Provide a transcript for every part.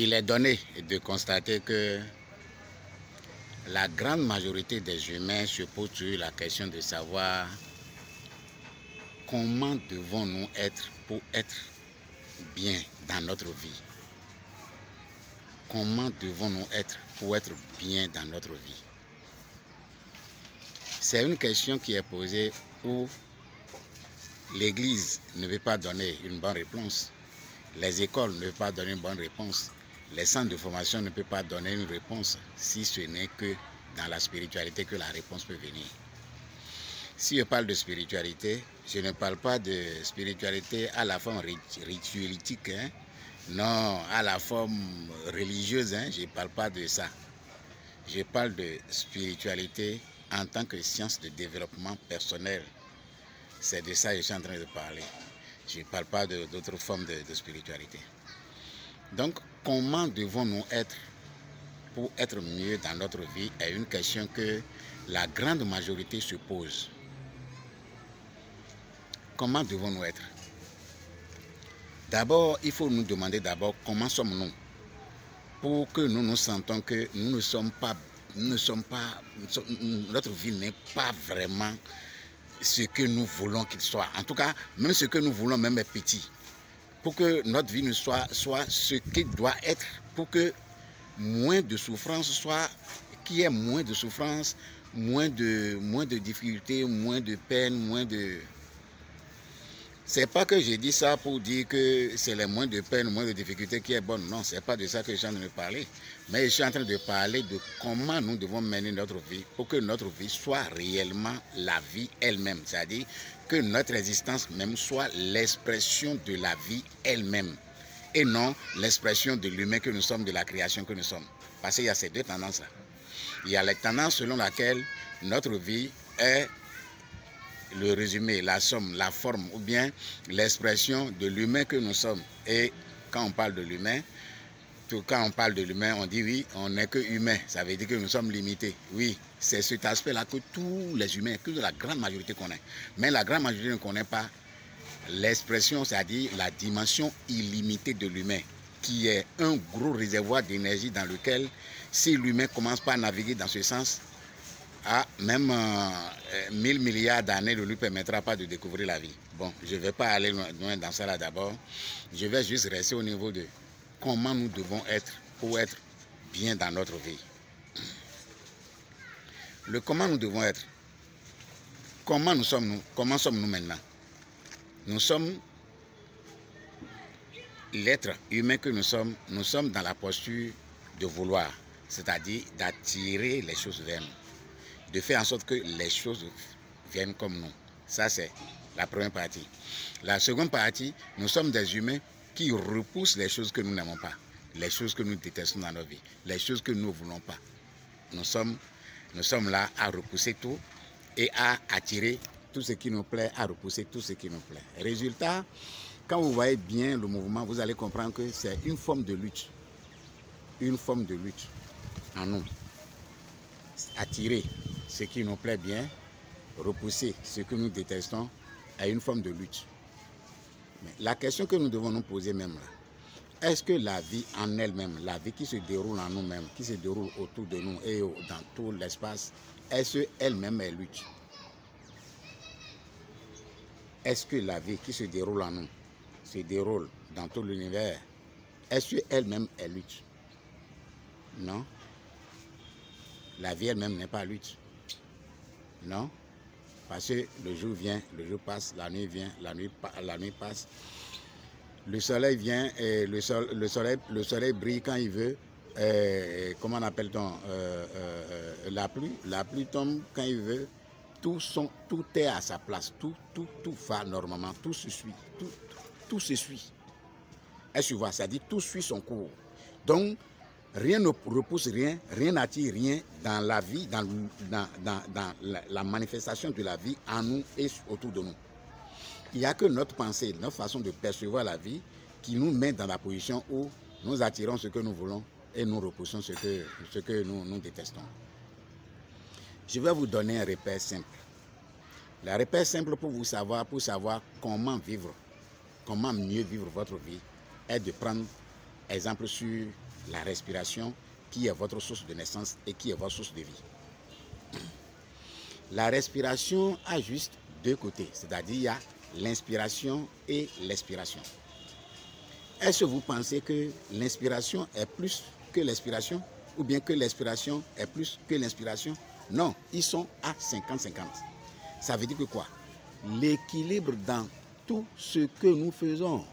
Il est donné de constater que la grande majorité des humains se posent toujours la question de savoir comment devons-nous être pour être bien dans notre vie. Comment devons-nous être pour être bien dans notre vie? C'est une question qui est posée où l'Église ne veut pas donner une bonne réponse. Les écoles ne peuvent pas donner une bonne réponse. Les centres de formation ne peuvent pas donner une réponse si ce n'est que dans la spiritualité que la réponse peut venir. Si je parle de spiritualité, je ne parle pas de spiritualité à la forme ritualistique, hein? Non, à la forme religieuse, hein? Je ne parle pas de ça. Je parle de spiritualité en tant que science de développement personnel. C'est de ça que je suis en train de parler. Je ne parle pas d'autres formes de spiritualité. Donc, comment devons-nous être pour être mieux dans notre vie est une question que la grande majorité se pose. Comment devons-nous être? D'abord, il faut nous demander d'abord comment sommes-nous pour que nous nous sentons que nous ne sommes pas, notre vie n'est pas vraiment ce que nous voulons qu'il soit. En tout cas, même ce que nous voulons même est petit. Pour que notre vie ne soit ce qu'il doit être, pour que moins de souffrance soit, qu'il y ait moins de souffrance, moins de difficultés, moins de peine, moins de... C'est pas que j'ai dit ça pour dire que c'est les moins de peine, moins de difficultés qui est bonne. Non, c'est pas de ça que je suis en train de parler. Mais je suis en train de parler de comment nous devons mener notre vie pour que notre vie soit réellement la vie elle-même. C'est-à-dire que notre existence même soit l'expression de la vie elle-même. Et non l'expression de l'humain que nous sommes, de la création que nous sommes. Parce qu'il y a ces deux tendances-là. Il y a la tendance selon laquelle notre vie est le résumé, la somme, la forme ou bien l'expression de l'humain que nous sommes. Et quand on parle de l'humain, on dit oui, on n'est que humain. Ça veut dire que nous sommes limités. Oui, c'est cet aspect-là que tous les humains, que la grande majorité connaît. Mais la grande majorité ne connaît pas l'expression, c'est-à-dire la dimension illimitée de l'humain, qui est un gros réservoir d'énergie dans lequel, si l'humain commence pas à naviguer dans ce sens, même 1000 milliards d'années ne lui permettra pas de découvrir la vie. Bon, je ne vais pas aller loin dans ça là d'abord. Je vais juste rester au niveau de comment nous devons être pour être bien dans notre vie. Le comment nous devons être. Comment nous sommes-nous? Comment sommes-nous maintenant? Nous sommes l'être humain que nous sommes dans la posture de vouloir, c'est-à-dire d'attirer les choses vers nous, de faire en sorte que les choses viennent comme nous. Ça, c'est la première partie. La seconde partie, nous sommes des humains qui repoussent les choses que nous n'aimons pas, les choses que nous détestons dans notre vie, les choses que nous ne voulons pas. Nous sommes là à repousser tout et à attirer tout ce qui nous plaît, à repousser tout ce qui nous plaît. Résultat, quand vous voyez bien le mouvement, vous allez comprendre que c'est une forme de lutte. Une forme de lutte en nous. Attirer ce qui nous plaît bien, repousser ce que nous détestons, est une forme de lutte. Mais la question que nous devons nous poser même là, est-ce que la vie en elle-même, la vie qui se déroule en nous-mêmes, qui se déroule autour de nous et dans tout l'espace, est-ce qu'elle-même est lutte? Est-ce que la vie qui se déroule en nous, se déroule dans tout l'univers, est-ce qu'elle-même est lutte? Non. La vie elle-même n'est pas lutte. Non. Parce que le jour vient, le jour passe, la nuit vient, la nuit passe. Le soleil vient et le soleil brille quand il veut. Comment on appelle-t-on la pluie tombe quand il veut. Tout est à sa place, tout va normalement, tout se suit, tout se suit. Est-ce que tu vois, ça dit tout suit son cours. Donc, rien ne repousse rien, rien n'attire rien dans la vie, dans la manifestation de la vie en nous et autour de nous. Il n'y a que notre pensée, notre façon de percevoir la vie qui nous met dans la position où nous attirons ce que nous voulons et nous repoussons ce que nous détestons. Je vais vous donner un repère simple. Le repère simple pour savoir comment vivre, comment mieux vivre votre vie, est de prendre exemple sur la respiration qui est votre source de naissance et qui est votre source de vie. La respiration a juste deux côtés, c'est-à-dire il y a l'inspiration et l'expiration. Est-ce que vous pensez que l'inspiration est plus que l'expiration ou bien que l'expiration est plus que l'inspiration? Non, ils sont à 50-50. Ça veut dire que quoi? L'équilibre dans tout ce que nous faisons.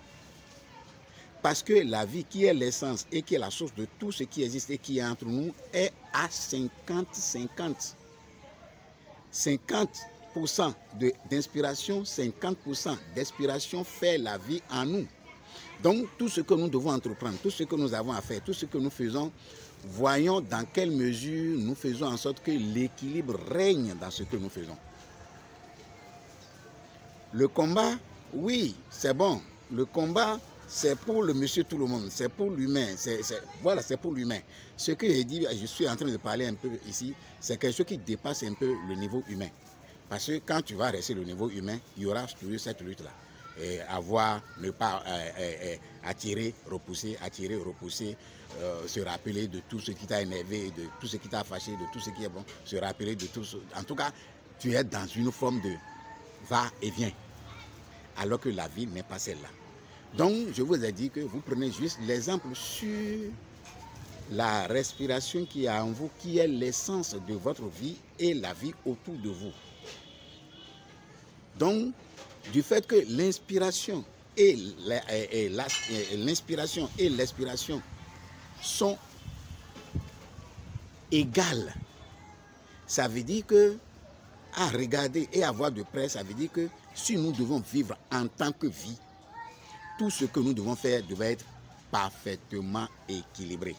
Parce que la vie qui est l'essence et qui est la source de tout ce qui existe et qui est entre nous est à 50-50. 50% d'inspiration, 50% d'expiration fait la vie en nous. Donc tout ce que nous devons entreprendre, tout ce que nous avons à faire, tout ce que nous faisons, voyons dans quelle mesure nous faisons en sorte que l'équilibre règne dans ce que nous faisons. Le combat, oui, c'est bon. Le combat, c'est pour le monsieur tout le monde, c'est pour l'humain. Voilà, c'est pour l'humain. Ce que j'ai dit, je suis en train de parler un peu ici, c'est quelque chose qui dépasse un peu le niveau humain. Parce que quand tu vas rester au niveau humain, il y aura toujours cette lutte-là. Ne pas attirer, repousser, se rappeler de tout ce qui t'a énervé, de tout ce qui t'a fâché, de tout ce qui est bon, se rappeler de tout ce... En tout cas, tu es dans une forme de va-et-vient, alors que la vie n'est pas celle-là. Donc, je vous ai dit que vous prenez juste l'exemple sur la respiration qui est en vous, qui est l'essence de votre vie et la vie autour de vous. Donc, du fait que l'inspiration et l'expiration sont égales, ça veut dire que, à regarder et à voir de près, ça veut dire que si nous devons vivre en tant que vie, tout ce que nous devons faire devait être parfaitement équilibré.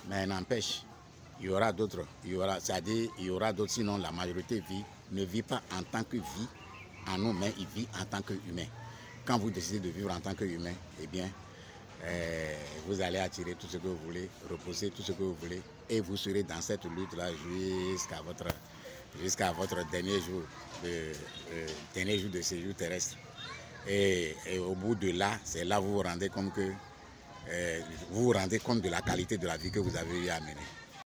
Mais n'empêche, il y aura d'autres, c'est-à-dire il y aura d'autres, sinon la majorité ne vit pas en tant que vie en nous, mais il vit en tant qu'humain. Quand vous décidez de vivre en tant qu'humain, eh bien, vous allez attirer tout ce que vous voulez, reposer tout ce que vous voulez, et vous serez dans cette lutte-là jusqu'à votre dernier jour de séjour terrestre. Et au bout de là, c'est là que vous vous rendez compte de la qualité de la vie que vous avez eu à mener.